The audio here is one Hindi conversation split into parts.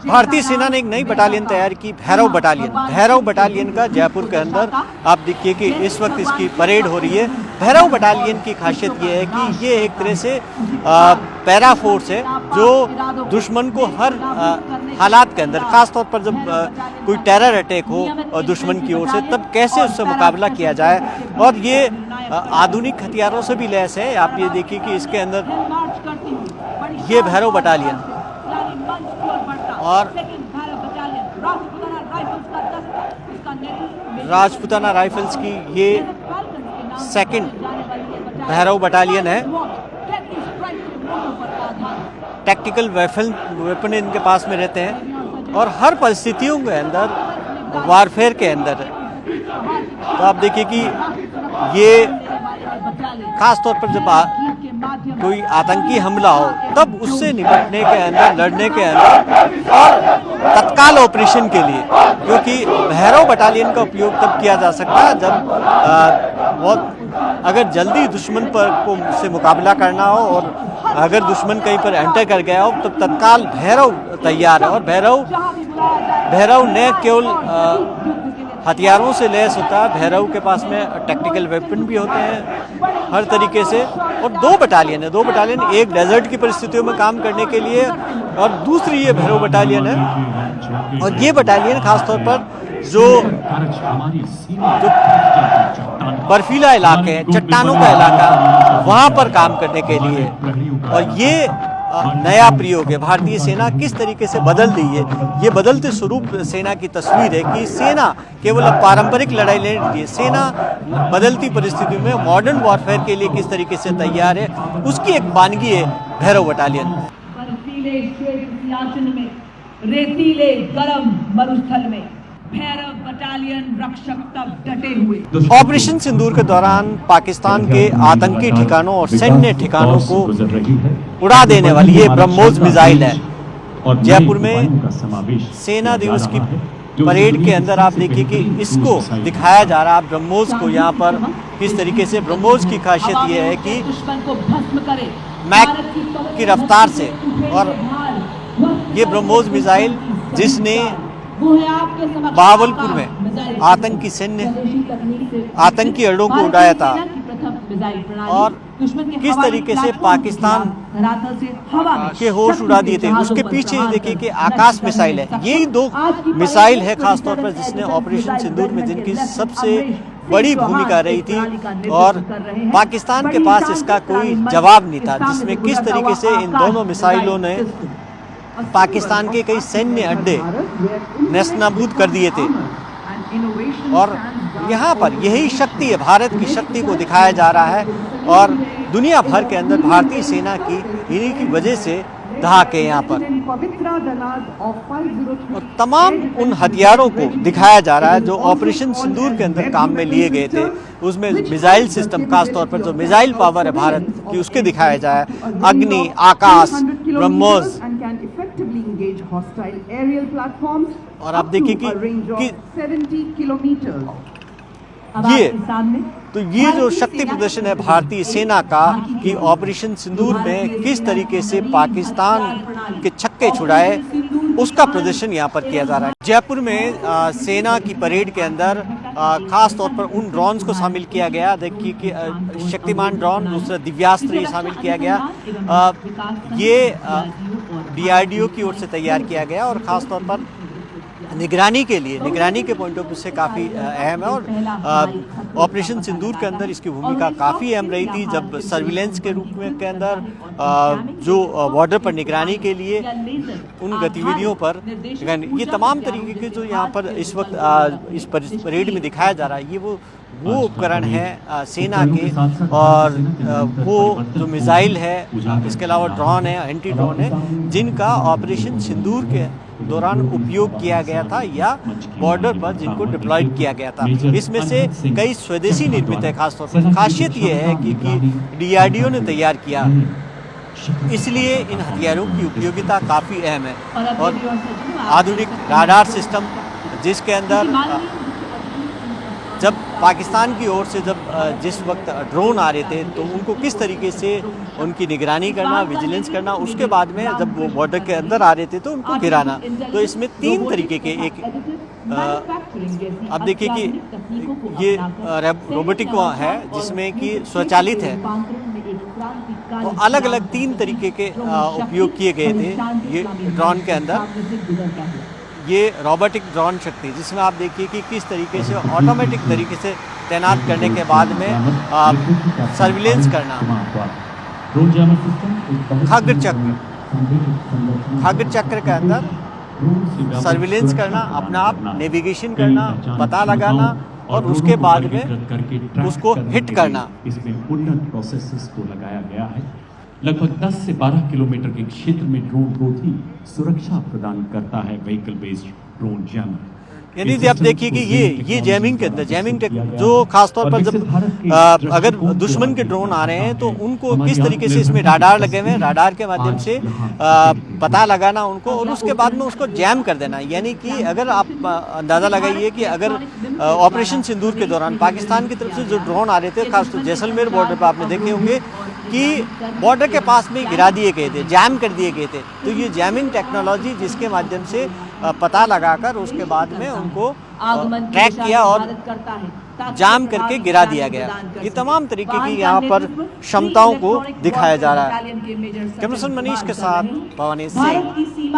भारतीय सेना ने एक नई बटालियन तैयार की, भैरव बटालियन। भैरव बटालियन का जयपुर के अंदर आप देखिए कि इस वक्त इसकी परेड हो रही है। भैरव बटालियन की खासियत ये है कि ये एक तरह से पैरा फोर्स है जो दुश्मन को हर हालात के अंदर, खास तौर पर जब कोई टेरर अटैक हो दुश्मन की ओर से, तब कैसे उससे मुकाबला किया जाए। और ये आधुनिक हथियारों से भी लैस है। आप ये देखिए कि इसके अंदर ये भैरव बटालियन और राजपूताना राइफल्स की ये सेकंड भैरव बटालियन है। टैक्टिकल वेपन इनके पास में रहते हैं और हर परिस्थितियों के अंदर, वारफेयर के अंदर है। तो आप देखिए कि ये खास तौर पर जब कोई आतंकी हमला हो तब उससे निपटने के अंदर, लड़ने के अंदर और तत्काल ऑपरेशन के लिए, क्योंकि भैरव बटालियन का उपयोग तब किया जा सकता है जब बहुत अगर जल्दी दुश्मन पर को से मुकाबला करना हो और अगर दुश्मन कहीं पर एंटर कर गया हो तब तत्काल भैरव तैयार है। और भैरव न केवल हथियारों से लैस होता है, भैरव के पास में टैक्टिकल वेपन भी होते हैं हर तरीके से। और दो बटालियन है, दो बटालियन, एक डेजर्ट की परिस्थितियों में काम करने के लिए और दूसरी ये भैरव बटालियन है। और ये बटालियन खासतौर पर जो बर्फीला इलाके हैं, चट्टानों का इलाका, वहाँ पर काम करने के लिए। और ये नया प्रयोग है। भारतीय सेना किस तरीके से बदल रही है, ये बदलते स्वरूप सेना की तस्वीर है कि सेना केवल अब पारंपरिक लड़ाई नहीं लड़ती है, सेना बदलती परिस्थितियों में मॉडर्न वॉरफेयर के लिए किस तरीके से तैयार है, उसकी एक वानगी है भैरव बटालियन। बर्फीले श्वेत सियाचिन में, रेतीले गरम मरुस्थल में भैरव बटालियन रक्षक तब डटे हुए। ऑपरेशन सिंदूर के दौरान पाकिस्तान के आतंकी ठिकानों और सैन्य ठिकानों को उड़ा देने वाली ये ब्रह्मोस मिसाइल है। जयपुर में सेना दिवस की परेड के अंदर आप देखिए कि इसको दिखाया जा रहा है, ब्रह्मोस को। यहाँ पर किस तरीके से ब्रह्मोस की खासियत ये है कि मैक की रफ्तार से, और ये ब्रह्मोस मिसाइल जिसने बहावलपुर में आतंकी अड्डों को उड़ाया था, और किस तरीके से पाकिस्तान के होश उड़ा दिए थे। उसके पीछे देखिए कि आकाश मिसाइल है। यही दो मिसाइल है खासतौर पर जिसने ऑपरेशन सिंदूर में जिनकी सबसे बड़ी भूमिका रही थी, और पाकिस्तान के पास इसका कोई जवाब नहीं था, जिसमें किस तरीके से इन दोनों मिसाइलों ने पाकिस्तान के कई सैन्य अड्डे नेस्तनाबूद कर दिए थे। और यहाँ पर यही शक्ति है, भारत की शक्ति को दिखाया जा रहा है। और दुनिया भर के अंदर भारतीय सेना की इन्हीं की वजह से धाक है यहाँ पर। और तमाम उन हथियारों को दिखाया जा रहा है जो ऑपरेशन सिंदूर के अंदर काम में लिए गए थे। उसमें मिसाइल सिस्टम, खासतौर पर जो मिसाइल पावर है भारत की, उसके दिखाया जाए, अग्नि, आकाश, ब्रह्मोस। और आप देखिए कि ये जो शक्ति प्रदर्शन है भारतीय सेना का कि ऑपरेशन सिंदूर में किस तरीके से पाकिस्तान के छक्के छुड़ाए, उसका प्रदर्शन यहाँ पर किया जा रहा है। जयपुर में सेना की परेड के अंदर खास तौर पर उन ड्रोन्स को शामिल किया गया। देखिए कि शक्तिमान ड्रोन, दूसरा दिव्यास्त्र ये शामिल किया गया। ये DRDO की ओर से तैयार किया गया और ख़ास तौर पर निगरानी के लिए, निगरानी के पॉइंट ऑफ व्यू से काफ़ी अहम है। और ऑपरेशन सिंदूर के अंदर इसकी भूमिका काफ़ी अहम रही थी, जब सर्विलेंस के रूप में के अंदर जो बॉर्डर पर निगरानी के लिए उन गतिविधियों पर, ये तमाम तरीके के जो यहाँ पर इस वक्त इस परेड में दिखाया जा रहा है, ये वो उपकरण है सेना के। और वो जो मिसाइल है, इसके अलावा ड्रोन है, एंटी ड्रोन है, जिनका ऑपरेशन सिंदूर के दौरान उपयोग किया गया था या बॉर्डर पर जिनको डिप्लॉयड किया गया था। इसमें से कई स्वदेशी निर्मित है। खासतौर पर खासियत ये है कि DRDO ने तैयार किया, इसलिए इन हथियारों की उपयोगिता काफ़ी अहम है। और आधुनिक राडार सिस्टम जिसके अंदर जब पाकिस्तान की ओर से जब जिस वक्त ड्रोन आ रहे थे तो उनको किस तरीके से उनकी निगरानी करना, विजिलेंस करना, उसके बाद में जब वो बॉर्डर के अंदर आ रहे थे तो उनको गिराना। तो इसमें 3 तरीके के एक अब देखिए कि ये रोबोटिक है जिसमें कि स्वचालित है, तो अलग अलग 3 तरीके के उपयोग किए गए थे ये ड्रोन के अंदर। ये रोबोटिक ड्रोन शक्ति जिसमें आप देखिए कि किस तरीके से ऑटोमेटिक तरीके से तैनात करने के बाद में सर्विलेंस करना, खाग्र चक्र के अंदर सर्विलेंस करना, अपना आप नेविगेशन करना, पता लगाना और उसके बाद में उसको हिट करना। इसमें उन्नत प्रोसेसेस को लगाया गया है। लगभग 10 से 12 किलोमीटर के क्षेत्र में ड्रोन को ही सुरक्षा प्रदान करता है व्हीकल बेस्ड ड्रोन जैमर। यानी आप देखिए कि ये जैमिंग के अंदर जो खासतौर पर जब अगर दुश्मन के ड्रोन आ रहे हैं तो उनको किस तरीके से इसमें राडार लगे हुए हैं, राडार के माध्यम से पता लगाना उनको और उसके बाद में उसको जैम कर देना। यानी कि अगर आप अंदाज़ा लगाइए कि अगर ऑपरेशन सिंदूर के दौरान पाकिस्तान की तरफ से जो ड्रोन आ रहे थे, खासतौर जैसलमेर बॉर्डर पर आपने देखे होंगे कि बॉर्डर के पास में गिरा दिए गए थे, जैम कर दिए गए थे। तो ये जैमिंग टेक्नोलॉजी जिसके माध्यम से पता लगाकर उसके बाद में उनको ट्रैक किया और जाम करके गिरा दिया गया। ये तमाम तरीके की यहाँ पर क्षमताओं को दिखाया जा रहा है। कैमरामैन मनीष के साथ भवानी सिंह,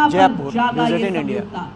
जयपुर, न्यूज़ 18 इंडिया।